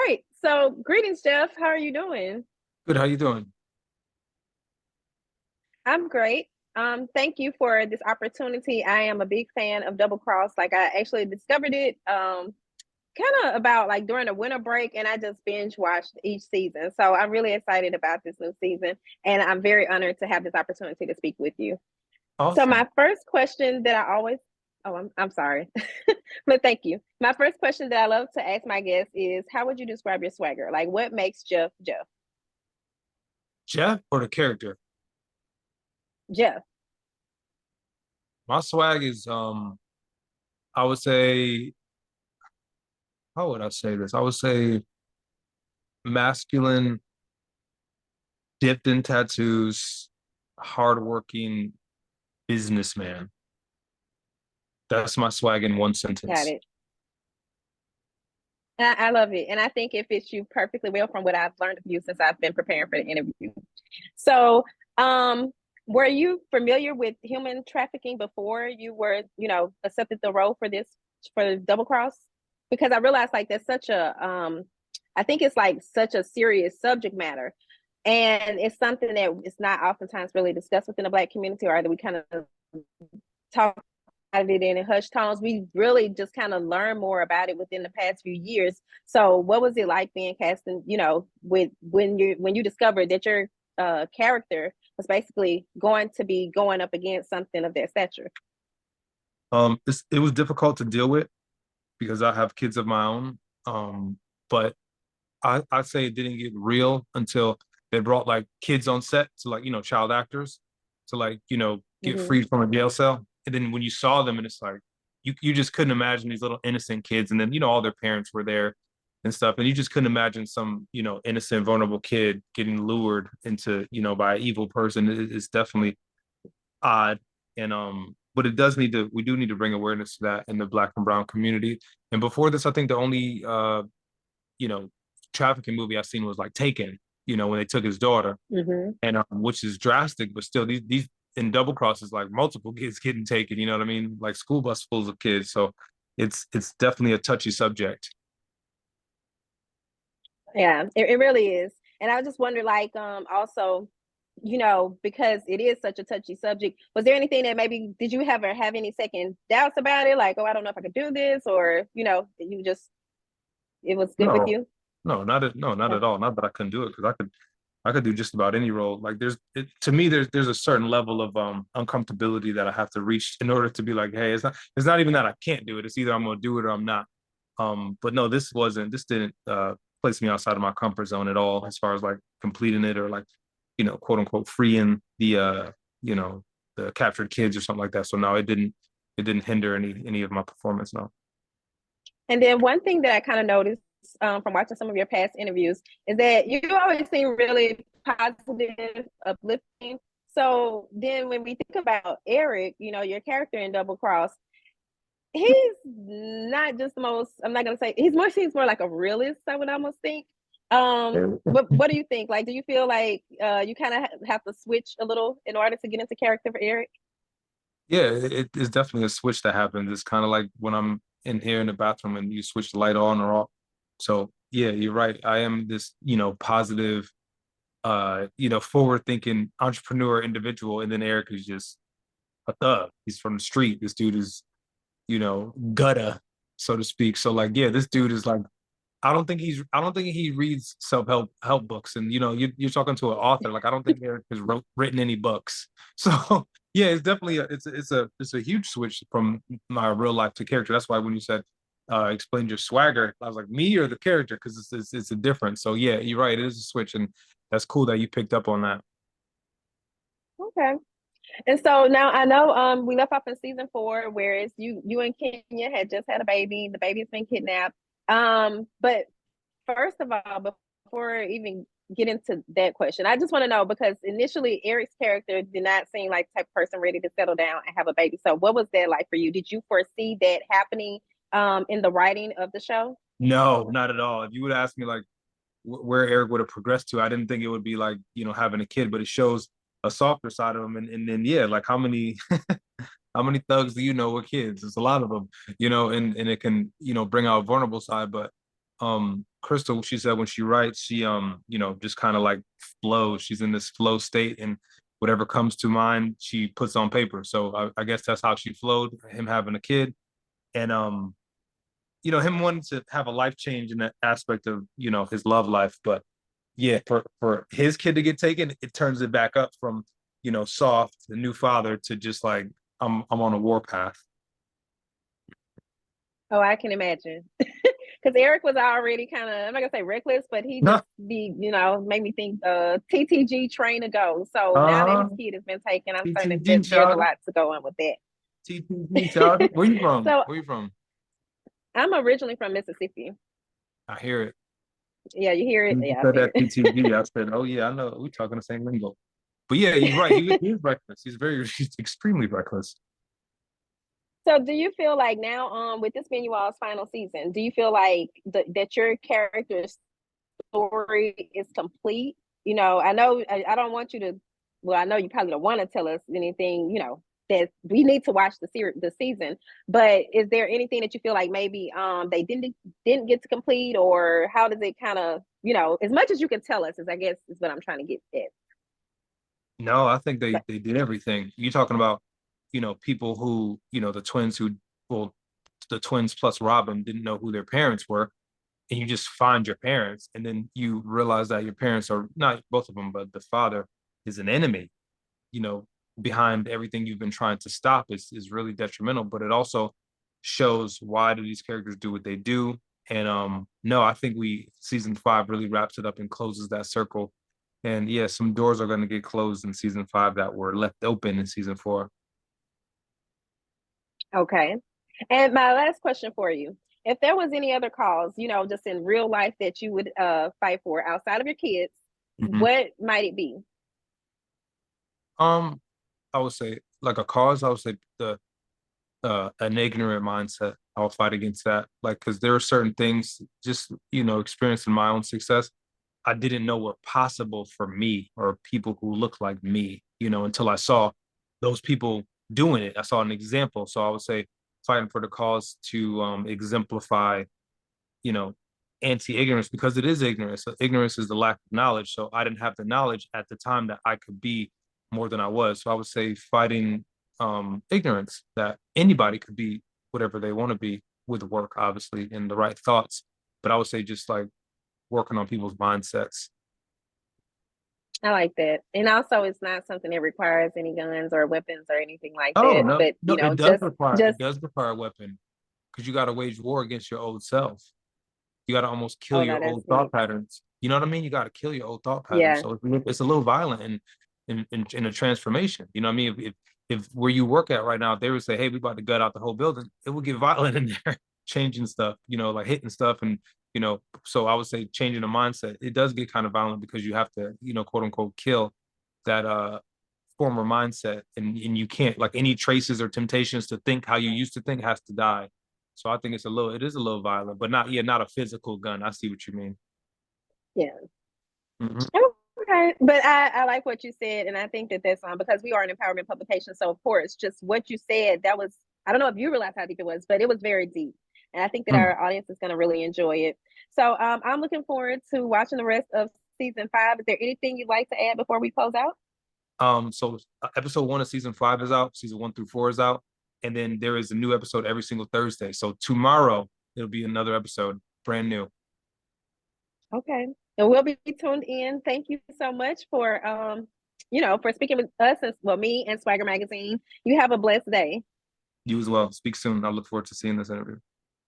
Great. So, greetings, Jeff. How are you doing? Good. How you doing? I'm great. Thank you for this opportunity. I am a big fan of Double Cross. Like, I actually discovered it kind of about like during the winter break, and I just binge watched each season. So, I'm really excited about this new season, and I'm very honored to have this opportunity to speak with you. So, Awesome. my first question that I always Oh, I'm sorry. But thank you. My first question that I love to ask my guests is how would you describe your swagger? Like what makes Jeff Jeff? Jeff or the character? Jeff. My swag is I would say, how would I say this? I would say masculine, dipped in tattoos, hardworking businessman. That's my swag in one Got sentence. it. I love it. And I think it fits you perfectly well from what I've learned of you since I've been preparing for the interview. So, were you familiar with human trafficking before you were, accepted the role for this for Double Cross? Because I realized like that's such a I think it's like such a serious subject matter. And it's something that is not oftentimes really discussed within the Black community, or that we kind of talk about it in hushed tones. We really just kind of learned more about it within the past few years. So, what was it like being cast in, with when you discovered that your character was basically going to be going up against something of that stature? It was difficult to deal with because I have kids of my own. But I say it didn't get real until they brought like kids on set to like, child actors to like, get Mm-hmm. freed from a jail cell. And then when you saw them and it's like you just couldn't imagine these little innocent kids. And then, all their parents were there and stuff. And you just couldn't imagine some, innocent, vulnerable kid getting lured into, by an evil person. It's definitely odd. And but we do need to bring awareness to that in the Black and brown community. And before this, I think the only you know, trafficking movie I seen was like Taken, when they took his daughter, Mm-hmm. and which is drastic, but still these in Double Cross is like multiple kids getting taken. You know what I mean? Like school bus fulls of kids. So it's definitely a touchy subject. Yeah, it really is. And I just wonder, like, also, because it is such a touchy subject, was there anything that maybe did you ever have any second doubts about it? Like, oh, I don't know if I could do this, or you just it was good with No, you. not Okay. at all. Not that I couldn't do it because I could do just about any role. Like to me, there's a certain level of uncomfortability that I have to reach in order to be like, hey, it's not even that I can't do it. It's either I'm gonna do it or I'm not. But no, this didn't place me outside of my comfort zone at all as far as like completing it or like, quote unquote freeing you know, the captured kids or something like that. So no, it didn't hinder any of my performance, no. And then one thing that I kind of noticed from watching some of your past interviews is that you always seem really positive, uplifting. So then when we think about Eric, your character in Double Cross, he's not just the most, I'm not gonna say seems more like a realist, I would almost think. But what do you think? Like, do you feel like you kind of have to switch a little in order to get into character for Eric? Yeah, it is definitely a switch that happens. It's kind of like when I'm in here in the bathroom and you switch the light on or off. So yeah, you're right. I am this, positive, forward thinking entrepreneur individual. And then Eric is just a thug. He's from the street. This dude is, gutter, so to speak. So like, yeah, this dude is like, I don't think he reads self help books. And you're talking to an author. Like I don't think Eric has written any books. So yeah, it's definitely it's a huge switch from my real life to character. That's why when you said explain your swagger, I was like me or the character because it's a difference. So yeah, you're right. It is a switch, and that's cool that you picked up on that. Okay. And so now I know we left off in season 4, whereas you and Kenya had just had a baby. The baby's been kidnapped. But first of all, before I even get into that question, I just want to know because initially Eric's character did not seem like the type of person ready to settle down and have a baby. So what was that like for you? Did you foresee that happening in the writing of the show? No, not at all. If you would ask me like where Eric would have progressed to. I didn't think it would be like, having a kid, but it shows a softer side of him. And then yeah, like how many how many thugs do you know with kids? There's a lot of them, and it can, bring out a vulnerable side. But Crystal, she said when she writes, she just kind of like flows. She's in this flow state, and whatever comes to mind, she puts on paper. So I guess that's how she flowed. Him having a kid, and him wanting to have a life change in that aspect of his love life. But yeah, for his kid to get taken, it turns it back up from soft, the new father, to just like I'm on a war path. Oh, I can imagine. Because Eric was already kind of, I'm not gonna say reckless, but he No, just made me think TTG train to go. So now that his kid has been taken, I'm starting to TTG there's a child, lot to go on with TTG child. Where you that. from? So Where you from? I'm originally from Mississippi. I hear it. Yeah, you hear it? You Yeah, I said figured. that TTG. I said, oh yeah, I know. We're talking the same lingo. But yeah, you're right. He's reckless. He's extremely reckless. So do you feel like now, with this being you all's final season, do you feel like that your character's story is complete? I know I don't want you to. Well, I know you probably don't want to tell us anything. That we need to watch the season. But is there anything that you feel like maybe they didn't get to complete, or how does it kind of as much as you can tell us, is I guess is what I'm trying to get at. No, I think they But they did everything. You're talking about, people who, well, the twins plus Robin didn't know who their parents were, and you just find your parents, and then you realize that your parents are not both of them, but the father is an enemy. You know, behind everything you've been trying to stop is really detrimental. But it also shows why do these characters do what they do. And no, I think we season 5 really wraps it up and closes that circle. And yeah, some doors are going to get closed in season 5 that were left open in season 4. okay. And my last question for you. If there was any other cause, just in real life that you would fight for outside of your kids, Mm-hmm. what might it be? Um, I would say like a cause. I would say the an ignorant mindset. I'll fight against that. Like, because there are certain things, just experiencing my own success, I didn't know were possible for me or people who look like me. Until I saw those people doing it. I saw an example. So I would say fighting for the cause to exemplify, you know, anti-ignorance, because it is ignorance. So ignorance is the lack of knowledge. So I didn't have the knowledge at the time that I could be more than I was. So I would say fighting ignorance, that anybody could be whatever they want to be with work, obviously, and the right thoughts. But I would say just like working on people's mindsets. I like that. And also, it's not something that requires any guns or weapons or anything like Oh that. no, But no, it does require just it does require a weapon, because you got to wage war against your old self. You got to almost kill oh no, your that's old thought deep. patterns. You know what I mean? You got to kill your old thought patterns. Yeah, So it's a little violent in a transformation. You know what I mean? If where you work at right now, if they would say, "Hey, we about to gut out the whole building," it would get violent in there, changing stuff. Like hitting stuff, and So I would say changing the mindset. It does get kind of violent because you have to, quote unquote, kill that former mindset, and you can't, like, any traces or temptations to think how you used to think has to die. So I think it is a little violent, but not a physical gun. I see what you mean. yeah. Mhm. Okay, but I like what you said, and I think that that's because we are an empowerment publication. So of course, just what you said, that was, I don't know if you realize how deep it was, but it was very deep, and I think that Mm. our audience is going to really enjoy it. So I'm looking forward to watching the rest of season 5. Is there anything you'd like to add before we close out? So episode 1 of season 5 is out. Season 1 through 4 is out, and then there is a new episode every single Thursday. So tomorrow it'll be another episode, brand new. Okay, and we'll be tuned in. Thank you so much for for speaking with us, and well, me and Swagger Magazine. You have a blessed day. You as well. Speak soon. I look forward to seeing this interview.